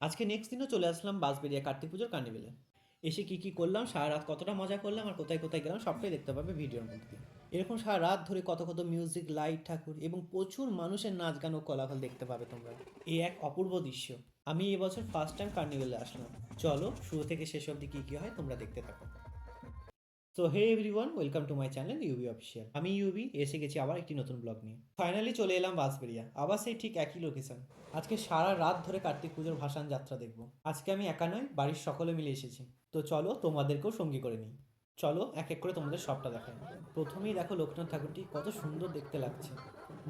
আজকে নেক্সট দিনও চলে আসলাম বাঁশবেড়িয়া কার্তিক পুজোর কার্নিভেলে। এসে কি করলাম, সারা রাত কতটা মজা করলাম আর কোথায় কোথায় গেলাম সবটাই দেখতে পাবে ভিডিওর মধ্যে। এরকম সারা রাত ধরে কত কত মিউজিক, লাইট, ঠাকুর এবং প্রচুর মানুষের নাচ গান ও কোলাহল দেখতে পাবে তোমরা। এই এক অপূর্ব দৃশ্য। আমি এবছর ফার্স্ট টাইম কার্নিভেলে আসলাম। চলো শুরু থেকে শেষ অবধি কী কী হয় তোমরা দেখতে থাকো। So hey everyone, welcome to my channel UB official. আমি ইউবি এসে গেছি আবার একটি নতুন ব্লগ নিয়ে। ফাইনালি চলে এলাম বাঁশবেড়িয়া, আবার সেই ঠিক একই লোকেশন। আজকে সারা রাত ধরে কার্তিক পুজোর ভাসান যাত্রা দেখবো। আজকে আমি একা নয়, বাড়ির সকলে মিলে এসেছি। তো চলো তোমাদেরকেও সঙ্গী করে নিই। চলো এক এক করে তোমাদের সবটা দেখাই। প্রথমেই দেখো লোকনাথ ঠাকুরটি কত সুন্দর দেখতে লাগছে।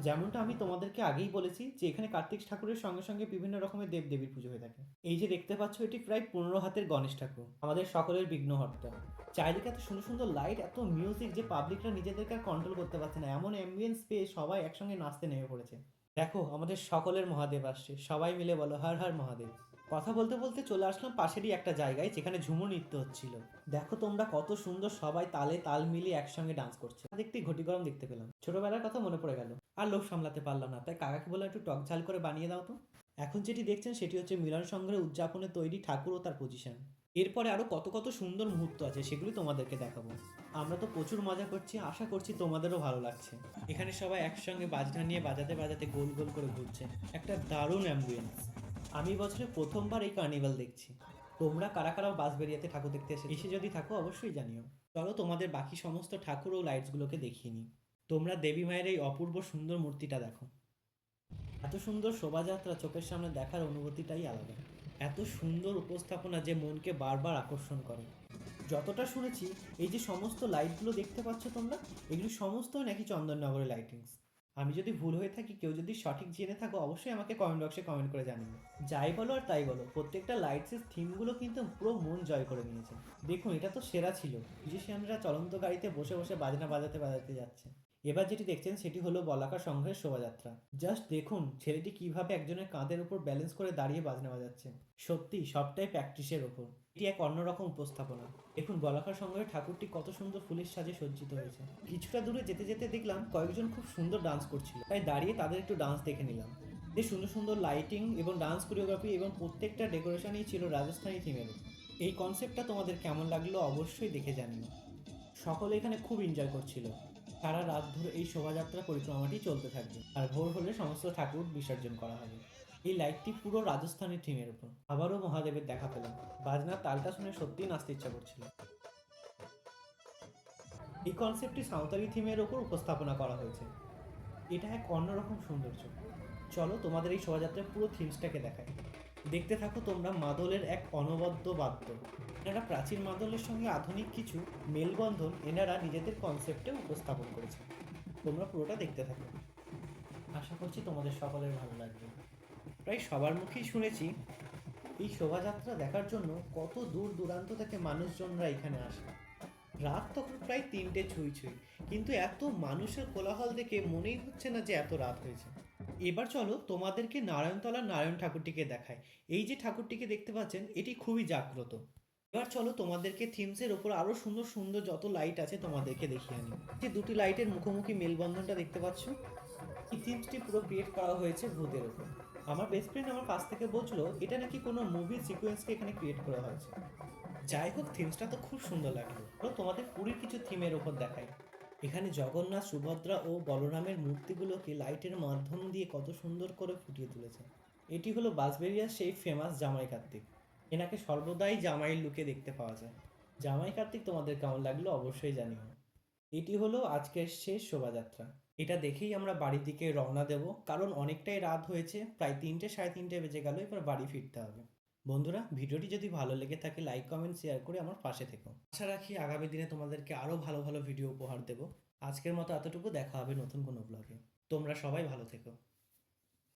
যেমনটা আমি তোমাদেরকে আগেই বলেছি যে এখানে কার্তিক ঠাকুরের সঙ্গে সঙ্গে বিভিন্ন রকমের দেবদেবীর পুজো হয়ে থাকে। এই যে দেখতে পাচ্ছ, এটি প্রায় 15 হাতের গণেশ ঠাকুর, আমাদের সকলের বিঘ্নহর্তা। চারিদিকে এত সুন্দর সুন্দর লাইট, এত মিউজিক যে পাবলিকরা নিজেদেরকে আর কন্ট্রোল করতে পারছে না, এমন অ্যাম্বিয়েন্স পেয়ে সবাই একসঙ্গে নাচতে নেমে পড়েছে। দেখো আমাদের সকলের মহাদেব আসছে, সবাই মিলে বলো হর হর মহাদেব। কথা বলতে বলতে চলে আসলাম পাশেরই একটা জায়গায় যেখানে ঝুমুর নৃত্য হচ্ছিল। দেখো তোমরা কত সুন্দর সবাই তালে তাল মিলিয়ে একসঙ্গে ডান্স করছে। দেখতেই ঘটি গরম দেখতে পেলাম, ছোটবেলার কথা মনে পড়ে গেল। আর লোভ সামলাতে পারলাম না, তাই কাকাকে বলে একটু টক ঝাল করে বানিয়ে দাও তো। এখন যেটি দেখছেন সেটি হচ্ছে মিলন সংগ্রহের উদযাপনে তৈরি ঠাকুর ও তার পজিশন। এরপরে আরও কত কত সুন্দর মুহূর্ত আছে, সেগুলি তোমাদেরকে দেখাবো। আমরা তো প্রচুর মজা করছি, আশা করছি তোমাদেরও ভালো লাগছে। এখানে সবাই একসঙ্গে বাজনা নিয়ে বাজাতে বাজাতে গোল গোল করে ঘুরছে, একটা দারুণ অ্যাম্বিয়েন্স। আমি বছরে প্রথমবার এই কার্নিভাল দেখছি। তোমরা কারা কারা বাঁশবেড়িয়াতে ঠাকুর দেখতে এসে যদি থাকো অবশ্যই জানিও। চলো তোমাদের বাকি সমস্ত ঠাকুর ও লাইটসগুলোকে দেখিয়ে নিই। তোমরা দেবী মায়ের এই অপূর্ব সুন্দর মূর্তিটা দেখো। এত সুন্দর শোভাযাত্রা চোখের সামনে দেখার অনুভূতিটাই আলাদা। এত সুন্দর উপস্থাপনা যে মনকে বারবার আকর্ষণ করে। যতটা শুনেছি, এই যে সমস্ত লাইটগুলো দেখতে পাচ্ছ তোমরা, এগুলো সমস্ত নাকি চন্দননগরের লাইটিংস। আমি যদি ভুল হয়ে থাকি, কেউ যদি সঠিক জেনে থাকো অবশ্যই আমাকে কমেন্ট বক্সে কমেন্ট করে জানিও। যাই বলো আর তাই বলো, প্রত্যেকটা লাইটসের থিমগুলো কিন্তু পুরো মন জয় করে নিয়েছে। দেখুন এটা তো সেরা ছিল। মিউজিশিয়ানরা চলন্ত গাড়িতে বসে বসে বাজনা বাজাতে বাজাতে যাচ্ছে। এবার যেটি দেখছেন সেটি হলো বলাকা সংঘের শোভাযাত্রা। জাস্ট দেখুন ছেলেটি কিভাবে একজনের কাঁধের উপর ব্যালেন্স করে দাঁড়িয়ে বাজনা বাজাচ্ছে। সত্যি সবটাই প্র্যাকটিসের ওপর। এটি এক অন্যরকম উপস্থাপনা। দেখুন বলাকা সংঘের ঠাকুরটি কত সুন্দর ফুলের সাজে সজ্জিত হয়েছে। কিছুটা দূরে যেতে যেতে দেখলাম কয়েকজন খুব সুন্দর ডান্স করছিল, তাই দাঁড়িয়ে তাদের একটু ডান্স দেখে নিলাম। যে সুন্দর সুন্দর লাইটিং এবং ডান্স কোরিওগ্রাফি এবং প্রত্যেকটা ডেকোরেশনই ছিল রাজস্থানী থিমের। এই কনসেপ্টটা তোমাদের কেমন লাগলো অবশ্যই দেখে জানিও। সকলে এখানে খুব এনজয় করছিল। সারা রাত ধরে এই শোভাযাত্রা পরিক্রমাটি চলতে থাকবে আর ভোর হলে সমস্ত ঠাকুর বিসর্জন করা হবে। এই লাইটটি পুরো রাজস্থানের থিমের উপর। আবারও মহাদেবের দেখা পেলাম। বাজনার তালটা শুনে সত্যিই নাচতে ইচ্ছা করছিল। এই কনসেপ্টটি সাঁওতালি থিমের ওপর উপস্থাপনা করা হয়েছে। এটা এক অন্যরকম সৌন্দর্য। চলো তোমাদের এই শোভাযাত্রার পুরো থিমসটাকে দেখাই। দেখতে থাকো তোমরা। মাদলের এক অনবদ্য বাদ্য। এনারা প্রাচীন মাদলের সঙ্গে আধুনিক কিছু মেলবন্ধন এনারা নিজেদের কনসেপ্টে উপস্থাপন করেছে। তোমরা পুরোটা দেখতে থাকো, আশা করছি তোমাদের সকলের ভালো লাগবে। প্রায় সবার মুখেই শুনেছি এই শোভাযাত্রা দেখার জন্য কত দূর দূরান্ত থেকে মানুষজনরা এখানে আসে। রাত তখন প্রায় 3টে ছুঁই ছুঁই, কিন্তু এত মানুষের কোলাহল দেখে মনেই হচ্ছে না যে এত রাত হয়েছে। এবার চলো তোমাদেরকে নারায়ণতলার নারায়ণ ঠাকুরটিকে দেখায়। এই যে ঠাকুরটিকে দেখতে পাচ্ছেন এটি খুবই জাগ্রত। এবার চলো তোমাদেরকে থিমসের ওপর আরো সুন্দর সুন্দর যত লাইট আছে তোমাদেরকে দেখিয়ে আনি। যে দুটি লাইটের মুখোমুখি মেলবন্ধনটা দেখতে পাচ্ছ, এই থিমসটি পুরো ক্রিয়েট করা হয়েছে ভূতের ওপর। আমার বেস্ট ফ্রেন্ড আমার কাছ থেকে বলছিল এটা নাকি কোনো মুভির সিকোয়েন্সকে এখানে ক্রিয়েট করা হয়েছে। যাই হোক, থিমসটা তো খুব সুন্দর লাগলো। তো তোমাদের পুরীর কিছু থিমের ওপর দেখাই। এখানে জগন্নাথ, সুভদ্রা ও বলরামের মূর্তিগুলোকে লাইটের মাধ্যম দিয়ে কত সুন্দর করে ফুটিয়ে তুলেছে। এটি হলো বাঁশবেড়িয়ার সেই ফেমাস জামাই কার্তিক। এনাকে সর্বদাই জামাইয়ের লুকে দেখতে পাওয়া যায়। জামাই কার্তিক তোমাদের কেমন লাগলো অবশ্যই জানিও। এটি হলো আজকের শেষ শোভাযাত্রা। এটা দেখেই আমরা বাড়ির দিকে রওনা দেব, কারণ অনেকটাই রাত হয়েছে, প্রায় 3টে সাড়ে 3টে বেজে গেল, এবার বাড়ি ফিরতে হবে। বন্ধুরা ভিডিওটি যদি ভালো লেগে থাকে লাইক কমেন্ট শেয়ার করে আমার পাশে থেকো। আশা রাখি আগামী দিনে তোমাদেরকে আরও ভালো ভালো ভিডিও উপহার দেব। আজকের মতো এতটুকু, দেখা হবে নতুন কোনো ব্লগে। তোমরা সবাই ভালো থেকো।